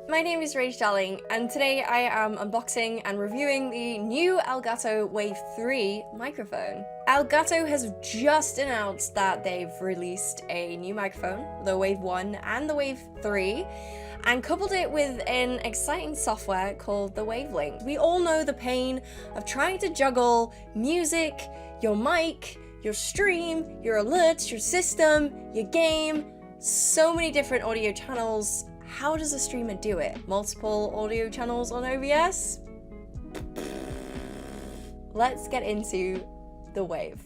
my name is Rach Darling, and today I am unboxing and reviewing the new Elgato Wave 3 microphone. Elgato has just announced that they've released a new microphone, the Wave 1 and the Wave 3, and coupled it with an exciting software called the Wavelink. We all know the pain of trying to juggle music, your mic, your stream, your alerts, your system, your game, so many different audio channels. How does a streamer do it? Multiple audio channels on OBS? Let's get into the Wave.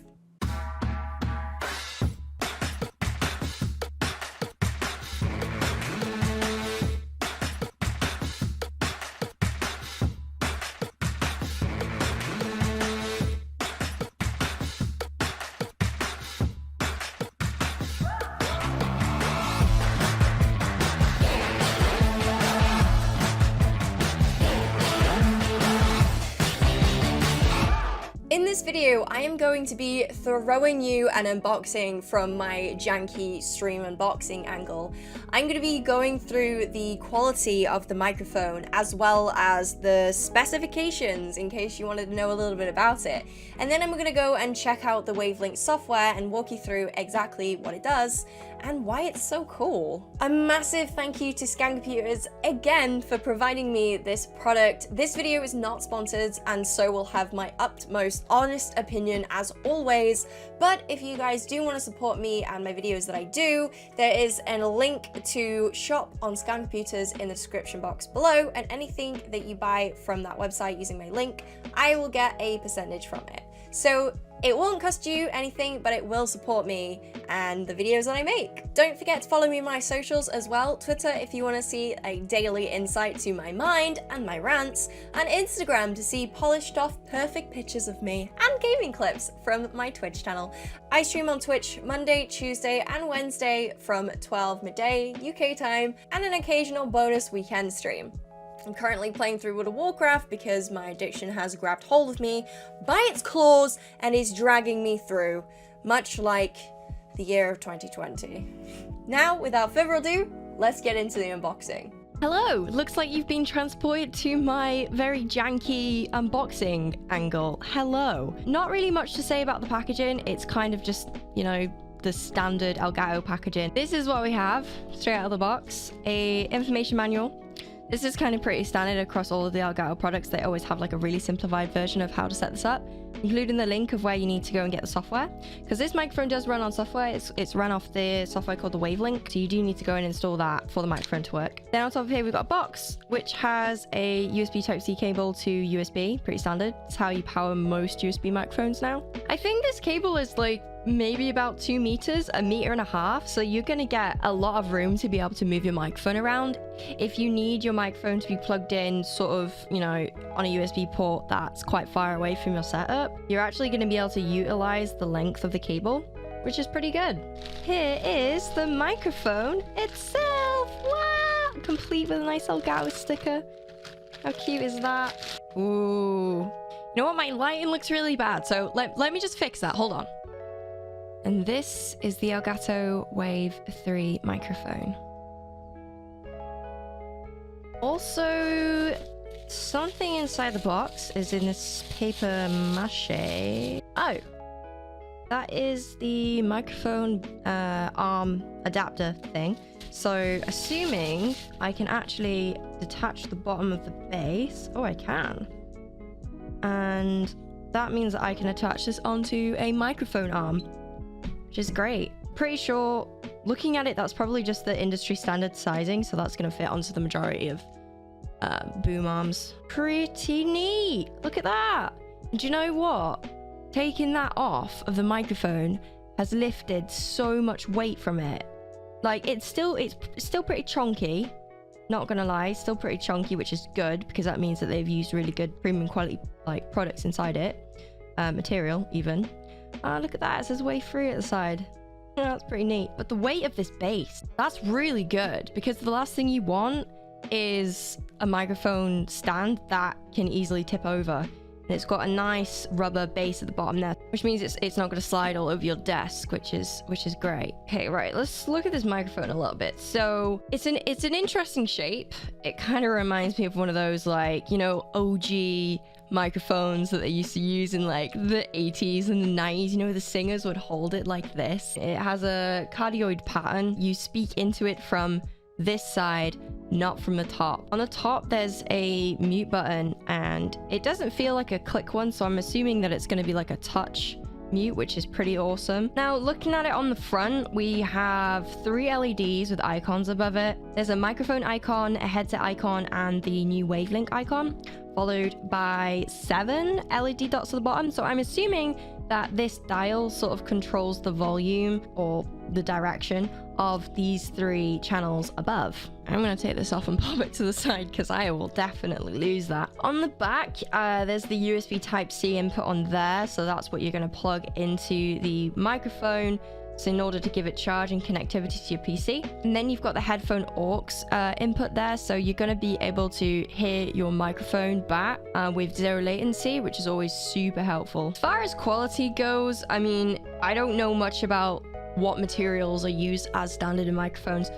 In this video, I am going to be throwing you an unboxing from my janky stream unboxing angle. I'm going to be going through the quality of the microphone as well as the specifications in case you wanted to know a little bit about it. And then I'm going to go and check out the Wavelink software and walk you through exactly what it does and why it's so cool. A massive thank you to Elgato'S again for providing me this product. This video is not sponsored and so will have my utmost honest opinion as always, but if you guys do want to support me and my videos that I do, there is a link to shop on Elgato'S in the description box below, and anything that you buy from that website using my link, I will get a percentage from it. So it won't cost you anything, but it will support me and the videos that I make. Don't forget to follow me on my socials as well. Twitter if you want to see a daily insight to my mind and my rants, and Instagram to see polished off perfect pictures of me and gaming clips from my Twitch channel. I stream on Twitch Monday, Tuesday and Wednesday from 12 midday UK time, and an occasional bonus weekend stream. I'm currently playing through World of Warcraft because my addiction has grabbed hold of me by its claws and is dragging me through, much like the year of 2020. Now, without further ado, let's get into the unboxing. Hello, looks like you've been transported to my very janky unboxing angle. Hello. Not really much to say about the packaging. It's kind of just, you know, the standard Elgato packaging. This is what we have straight out of the box. A information manual. This is kind of pretty standard across all of the Elgato products. They always have like a really simplified version of how to set this up, including the link of where you need to go and get the software. Because this microphone does run on software. It's run off the software called the Wavelink. So you do need to go and install that for the microphone to work. Then on top of here, we've got a box, which has a USB Type-C cable to USB. Pretty standard. It's how you power most USB microphones now. I think this cable is like maybe about 2 meters, 1.5 meters, so you're gonna get a lot of room to be able to move your microphone around. If you need your microphone to be plugged in sort of, you know, on a USB port that's quite far away from your setup, you're actually gonna be able to utilize the length of the cable, which is pretty good. Here is the microphone itself. Wow! Complete with a nice Elgato sticker. How cute is that? Ooh. You know what? My lighting looks really bad, so let me just fix that. Hold on. And this is the Elgato Wave 3 microphone. Also, something inside the box is in this paper mache. Oh, that is the microphone arm adapter thing. So assuming I can actually detach the bottom of the base. Oh, I can. And that means that I can attach this onto a microphone arm, which is great. Pretty sure, looking at it, that's probably just the industry standard sizing, so that's going to fit onto the majority of boom arms. Pretty neat. Look at that. And do you know what? Taking that off of the microphone has lifted so much weight from it. Like, it's still pretty chunky. Not gonna lie, still pretty chunky, which is good because that means that they've used really good premium quality like products inside it, material even. Look at that, it says Wave 3 at the side. Yeah, that's pretty neat. But the weight of this base, that's really good because the last thing you want is a microphone stand that can easily tip over. And It's got a nice rubber base at the bottom there, which means it's not going to slide all over your desk, which is great. Okay, right, let's look at this microphone a little bit. So it's an interesting shape. It kind of reminds me of one of those, like, you know, OG microphones that they used to use in like the 80s and the 90s. You know, the singers would hold it like this. It has a cardioid pattern. You speak into it from this side, not from the top. On the top there's a mute button, and it doesn't feel like a click one, so I'm assuming that it's going to be like a touch mute, which is pretty awesome. Now, looking at it on the front, we have 3 LEDs with icons above it. There's a microphone icon, a headset icon, and the new wavelength icon, followed by 7 LED dots at the bottom. So I'm assuming that this dial sort of controls the volume or the direction of these 3 channels above. I'm going to take this off and pop it to the side because I will definitely lose that. On the back, there's the USB Type-C input on there, so that's what you're going to plug into the microphone. So in order to give it charge and connectivity to your PC. And then you've got the headphone aux input there, so you're going to be able to hear your microphone back with 0 latency, which is always super helpful. As far as quality goes, I mean, I don't know much about what materials are used as standard in microphones.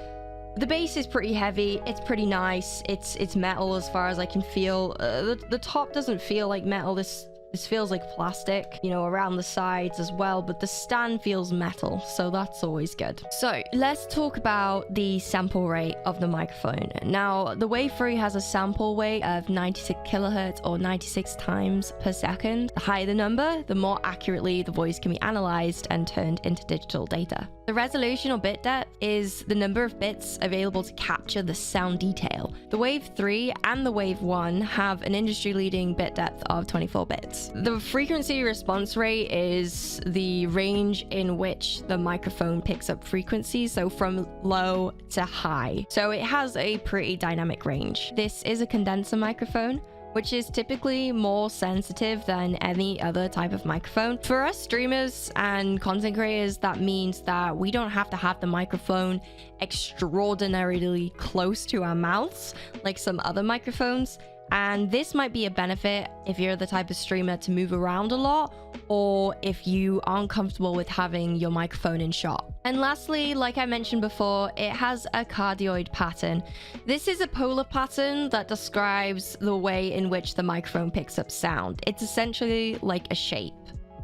The bass is pretty heavy, it's pretty nice, it's metal as far as I can feel. The top doesn't feel like metal. This feels like plastic, you know, around the sides as well, but the stand feels metal, so that's always good. So let's talk about the sample rate of the microphone. Now, the WAVE3 has a sample rate of 96 kilohertz or 96 times per second. The higher the number, the more accurately the voice can be analyzed and turned into digital data. The resolution or bit depth is the number of bits available to capture the sound detail. The WAVE3 and the WAVE1 have an industry-leading bit depth of 24 bits. The frequency response rate is the range in which the microphone picks up frequencies, so from low to high. So it has a pretty dynamic range. This is a condenser microphone, which is typically more sensitive than any other type of microphone. For us streamers and content creators, that means that we don't have to have the microphone extraordinarily close to our mouths like some other microphones. And this might be a benefit if you're the type of streamer to move around a lot, or if you aren't comfortable with having your microphone in shot. And lastly, like I mentioned before, it has a cardioid pattern. This is a polar pattern that describes the way in which the microphone picks up sound. It's essentially like a shape.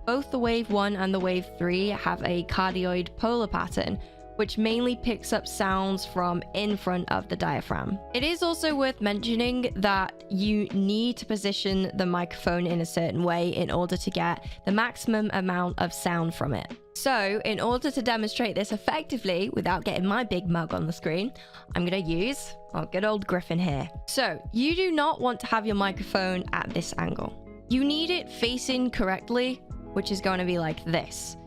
Both the WAVE1 and the WAVE3 have a cardioid polar pattern, which mainly picks up sounds from in front of the diaphragm. It is also worth mentioning that you need to position the microphone in a certain way in order to get the maximum amount of sound from it. So in order to demonstrate this effectively without getting my big mug on the screen, I'm going to use our good old Griffin here. So you do not want to have your microphone at this angle. You need it facing correctly, which is going to be like this.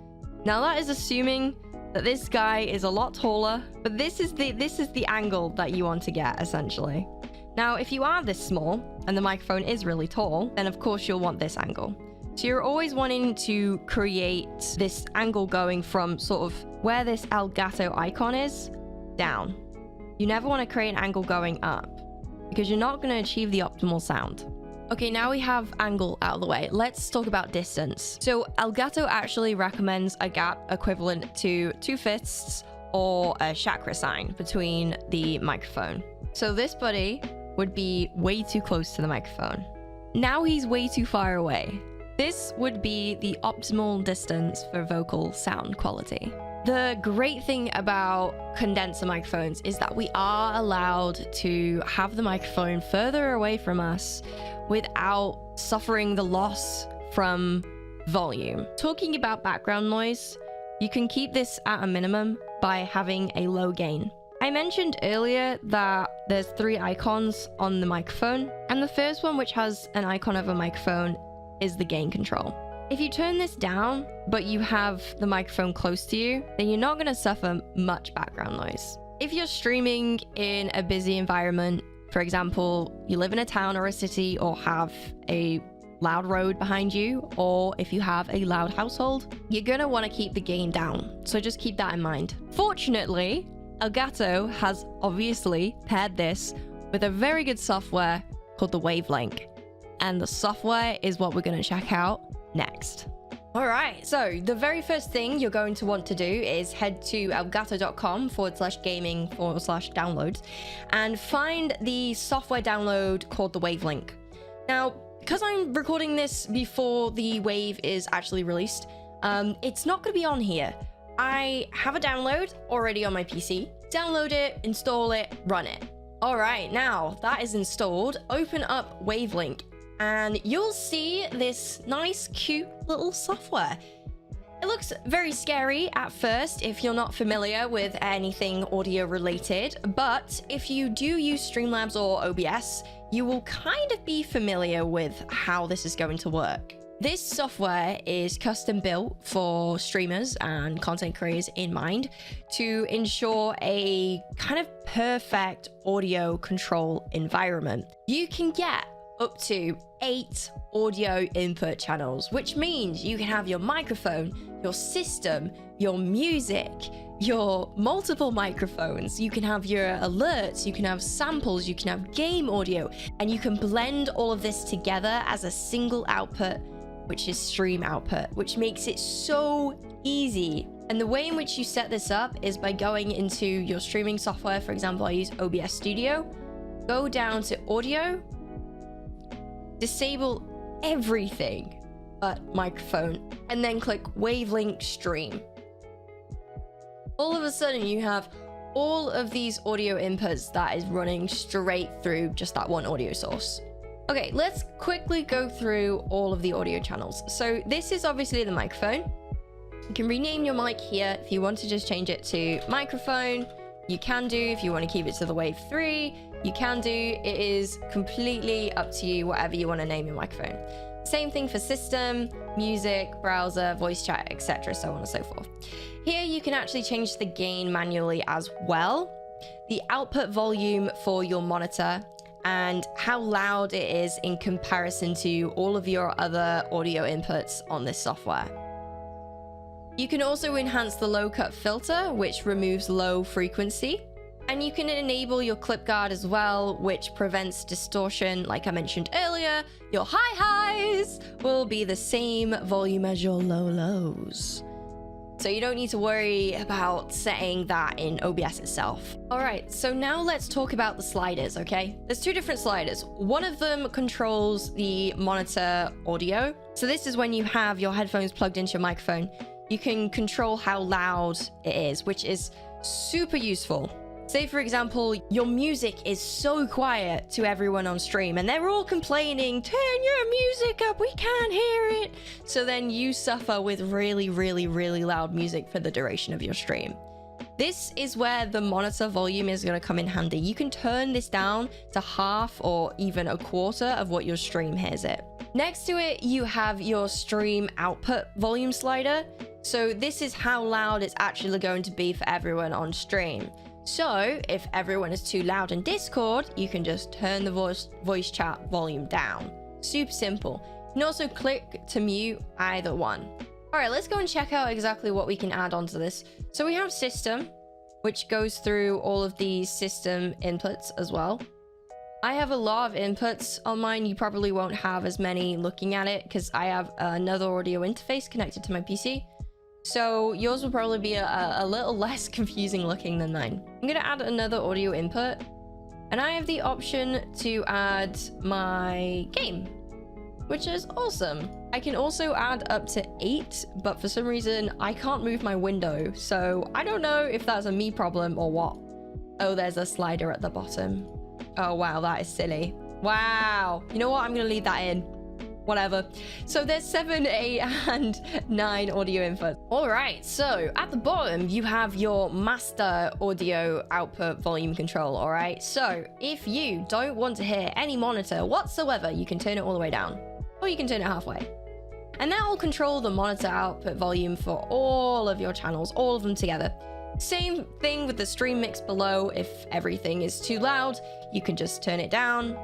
Now that is assuming that this guy is a lot taller, but this is the angle that you want to get, essentially. Now, if you are this small and the microphone is really tall, then of course you'll want this angle. So you're always wanting to create this angle going from sort of where this Elgato icon is, down. You never want to create an angle going up, because you're not going to achieve the optimal sound. Okay, now we have angle out of the way. Let's talk about distance. So Elgato actually recommends a gap equivalent to 2 fists or a chakra sign between the microphone. So this buddy would be way too close to the microphone. Now he's way too far away. This would be the optimal distance for vocal sound quality. The great thing about condenser microphones is that we are allowed to have the microphone further away from us without suffering the loss from volume. Talking about background noise, you can keep this at a minimum by having a low gain. I mentioned earlier that there's 3 icons on the microphone, and the first one, which has an icon of a microphone, is the gain control. If you turn this down, but you have the microphone close to you, then you're not going to suffer much background noise. If you're streaming in a busy environment, for example, you live in a town or a city or have a loud road behind you, or if you have a loud household, you're going to want to keep the gain down. So just keep that in mind. Fortunately, Elgato has obviously paired this with a very good software called the Wavelink. and the software is what we're going to check out next. All right, so the very first thing you're going to want to do is head to elgato.com/gaming/downloads and find the software download called the WAVE link. Now, because I'm recording this before the WAVE is actually released, it's not going to be on here. I have a download already on my PC. Download it, install it, run it. All right, now that is installed, open up WAVE link and you'll see this nice, cute little software. It looks very scary at first if you're not familiar with anything audio related, but if you do use Streamlabs or OBS, you will kind of be familiar with how this is going to work. This software is custom built for streamers and content creators in mind to ensure a kind of perfect audio control environment. You can get up to 8 audio input channels, which means you can have your microphone, your system, your music, your multiple microphones, you can have your alerts, you can have samples, you can have game audio, and you can blend all of this together as a single output, which is stream output, which makes it so easy. And the way in which you set this up is by going into your streaming software. For example, I use OBS Studio. Go down to audio, disable everything but microphone, and then click Wavelink Stream. All of a sudden you have all of these audio inputs that is running straight through just that one audio source. Okay, let's quickly go through all of the audio channels. So this is obviously the microphone. You can rename your mic here. If you want to just change it to microphone, you can do. If you want to keep it to the WAVE3, you can do. It is completely up to you, whatever you want to name your microphone. Same thing for system, music, browser, voice chat, etc., so on and so forth. Here you can actually change the gain manually as well, the output volume for your monitor, and how loud it is in comparison to all of your other audio inputs on this software. You can also enhance the low cut filter, which removes low frequency. And you can enable your clip guard as well, which prevents distortion. Like I mentioned earlier, your high highs will be the same volume as your low lows. So you don't need to worry about setting that in OBS itself. All right, so now let's talk about the sliders, okay? There's 2 different sliders. One of them controls the monitor audio. So this is when you have your headphones plugged into your microphone. You can control how loud it is, which is super useful. Say, for example, your music is so quiet to everyone on stream and they're all complaining, turn your music up, we can't hear it. So then you suffer with really, really, really loud music for the duration of your stream. This is where the monitor volume is going to come in handy. You can turn this down to half or even a quarter of what your stream hears it. Next to it, you have your stream output volume slider. So this is how loud it's actually going to be for everyone on stream. So if everyone is too loud in Discord, you can just turn the voice chat volume down. Super simple. You can also click to mute either one. All right, let's go and check out exactly what we can add onto this. So we have system, which goes through all of these system inputs as well. I have a lot of inputs on mine. You probably won't have as many looking at it because I have another audio interface connected to my PC. So yours will probably be a little less confusing looking than mine. I'm going to add another audio input, and I have the option to add my game, which is awesome. I can also add up to 8, but for some reason I can't move my window, so I don't know if that's a me problem or what. Oh, there's a slider at the bottom. Oh wow, that is silly. Wow. You know what? I'm going to leave that in. Whatever. So there's 7, 8, and 9 audio inputs. All right, so at the bottom, you have your master audio output volume control, all right? So if you don't want to hear any monitor whatsoever, you can turn it all the way down, or you can turn it halfway. And that will control the monitor output volume for all of your channels, all of them together. Same thing with the stream mix below. If everything is too loud, you can just turn it down,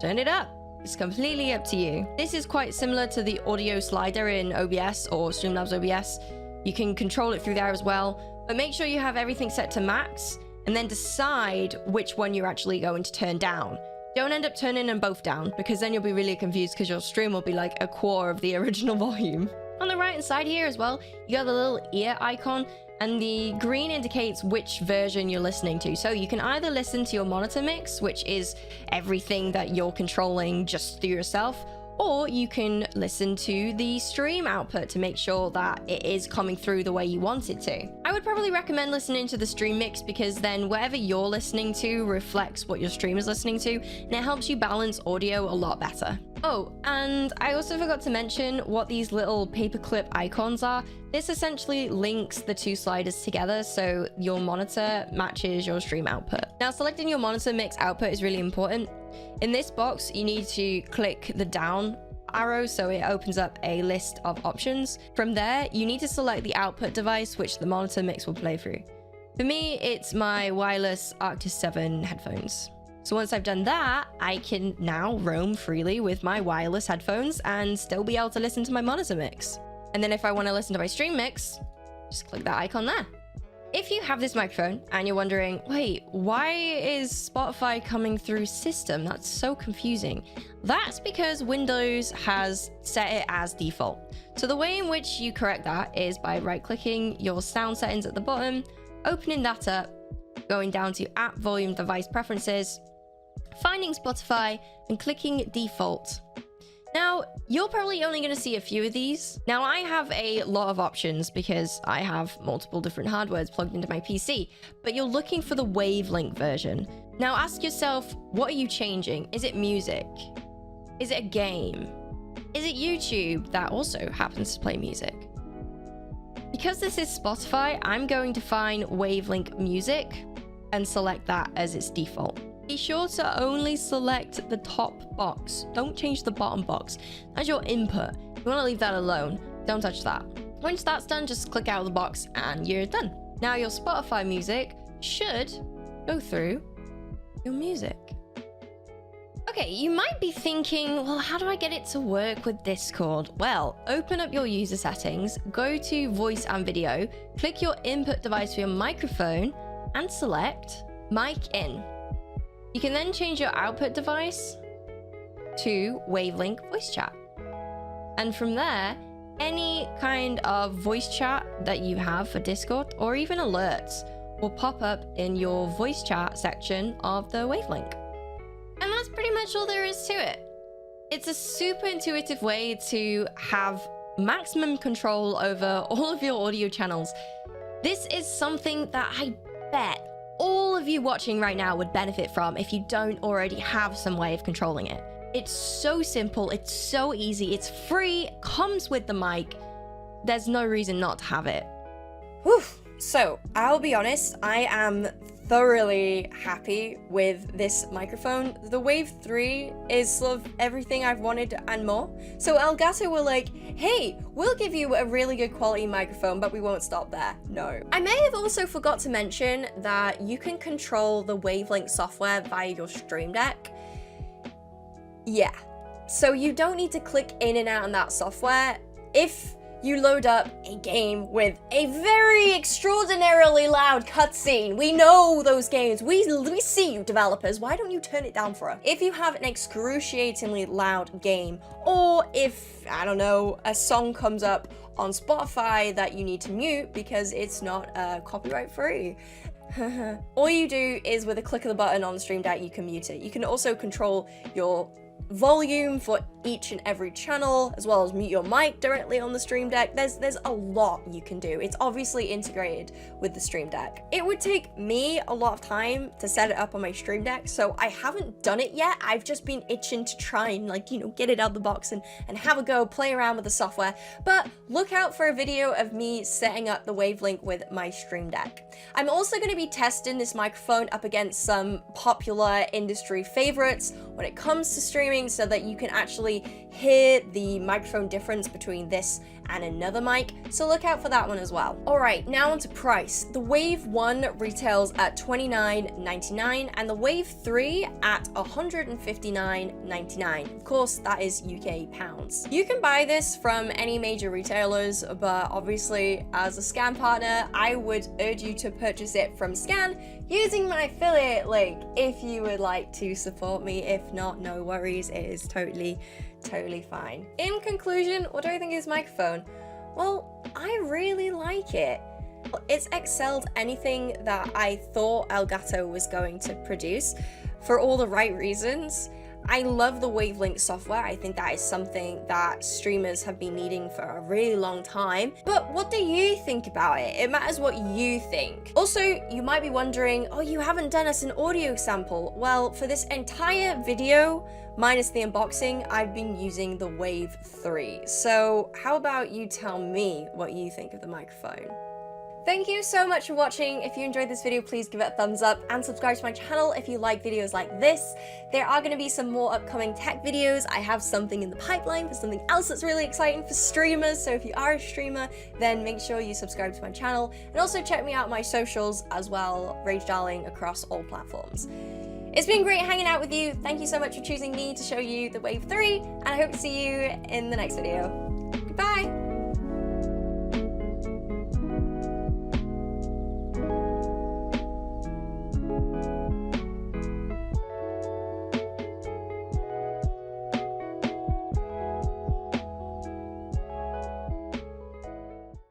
turn it up. It's completely up to you. This is quite similar to the audio slider in OBS or Streamlabs OBS. You can control it through there as well, but make sure you have everything set to max and then decide which one you're actually going to turn down. Don't end up turning them both down, because then you'll be really confused because your stream will be like a quarter of the original volume. On the right hand side here as well, you got the little ear icon, and the green indicates which version you're listening to. So you can either listen to your monitor mix, which is everything that you're controlling just through yourself, or you can listen to the stream output to make sure that it is coming through the way you want it to. I would probably recommend listening to the stream mix, because then whatever you're listening to reflects what your stream is listening to, and it helps you balance audio a lot better. Oh, and I also forgot to mention what these little paperclip icons are. This essentially links the two sliders together so your monitor matches your stream output. Now, selecting your monitor mix output is really important. In this box, you need to click the down arrow so it opens up a list of options. From there, you need to select the output device which the monitor mix will play through. For me, it's my wireless Arctis 7 headphones. So once I've done that, I can now roam freely with my wireless headphones and still be able to listen to my monitor mix. And then if I want to listen to my stream mix, just click that icon there. If you have this microphone and you're wondering, wait, why is Spotify coming through system? That's so confusing. That's because Windows has set it as default. So the way in which you correct that is by right-clicking your sound settings at the bottom, opening that up, going down to App Volume Device Preferences, finding Spotify, and clicking Default. Now, you're probably only going to see a few of these. Now, I have a lot of options because I have multiple different hardwares plugged into my PC, but you're looking for the Wavelink version. Now, ask yourself, what are you changing? Is it music? Is it a game? Is it YouTube that also happens to play music? Because this is Spotify, I'm going to find Wavelink Music and select that as its default. Be sure to only select the top box. Don't change the bottom box. That's your input. You want to leave that alone. Don't touch that. Once that's done, just click out of the box and you're done. Now your Spotify music should go through your music. Okay, you might be thinking, well, how do I get it to work with Discord? Well, open up your user settings, go to voice and video, click your input device for your microphone, and select mic in. You can then change your output device to Wavelink voice chat. And from there, any kind of voice chat that you have for Discord or even alerts will pop up in your voice chat section of the Wavelink. And that's pretty much all there is to it. It's a super intuitive way to have maximum control over all of your audio channels. This is something that I bet all of you watching right now would benefit from if you don't already have some way of controlling it. It's so simple, it's so easy, it's free, comes with the mic. There's no reason not to have it. Whew. So, I'll be honest, I am thoroughly happy with this microphone. The WAVE3 is sort of everything I've wanted and more. So Elgato were like, hey, we'll give you a really good quality microphone, but we won't stop there. No. I may have also forgot to mention that you can control the Wavelink software via your Stream Deck. Yeah. So you don't need to click in and out on that software. If you load up a game with a very extraordinarily loud cutscene. We know those games. We see you, developers. Why don't you turn it down for us? If you have an excruciatingly loud game, or if, I don't know, a song comes up on Spotify that you need to mute because it's not copyright free, all you do is with a click of the button on the Stream Deck, you can mute it. You can also control your volume for each and every channel, as well as mute your mic directly on the Stream Deck. There's a lot you can do. It's obviously integrated with the Stream Deck. It would take me a lot of time to set it up on my Stream Deck, so I haven't done it yet. I've just been itching to try and, like, you know, get it out of the box and have a go, play around with the software. But look out for a video of me setting up the Wavelink with my Stream Deck. I'm also going to be testing this microphone up against some popular industry favorites when it comes to streaming, so that you can actually hear the microphone difference between this and another mic, so look out for that one as well. Alright, now onto price. The Wave 1 retails at $29.99 and the Wave 3 at $159.99. Of course, that is UK pounds. You can buy this from any major retailers, but obviously as a Scan partner, I would urge you to purchase it from Scan. using my affiliate link if you would like to support me. If not, no worries, it is totally fine. In conclusion, what do I think of this microphone? Well, I really like it. It's excelled anything that I thought Elgato was going to produce for all the right reasons. I love the Wavelink software. I think that is something that streamers have been needing for a really long time. But what do you think about it? It matters what you think. Also, you might be wondering, oh, you haven't done us an audio sample. Well, for this entire video, minus the unboxing, I've been using the WAVE3. So how about you tell me what you think of the microphone? Thank you so much for watching. If you enjoyed this video, please give it a thumbs up and subscribe to my channel if you like videos like this. There are going to be some more upcoming tech videos. I have something in the pipeline for something else that's really exciting for streamers. So if you are a streamer, then make sure you subscribe to my channel and also check me out on my socials as well, Rage Darling across all platforms. It's been great hanging out with you. Thank you so much for choosing me to show you the WAVE3, and I hope to see you in the next video. Goodbye!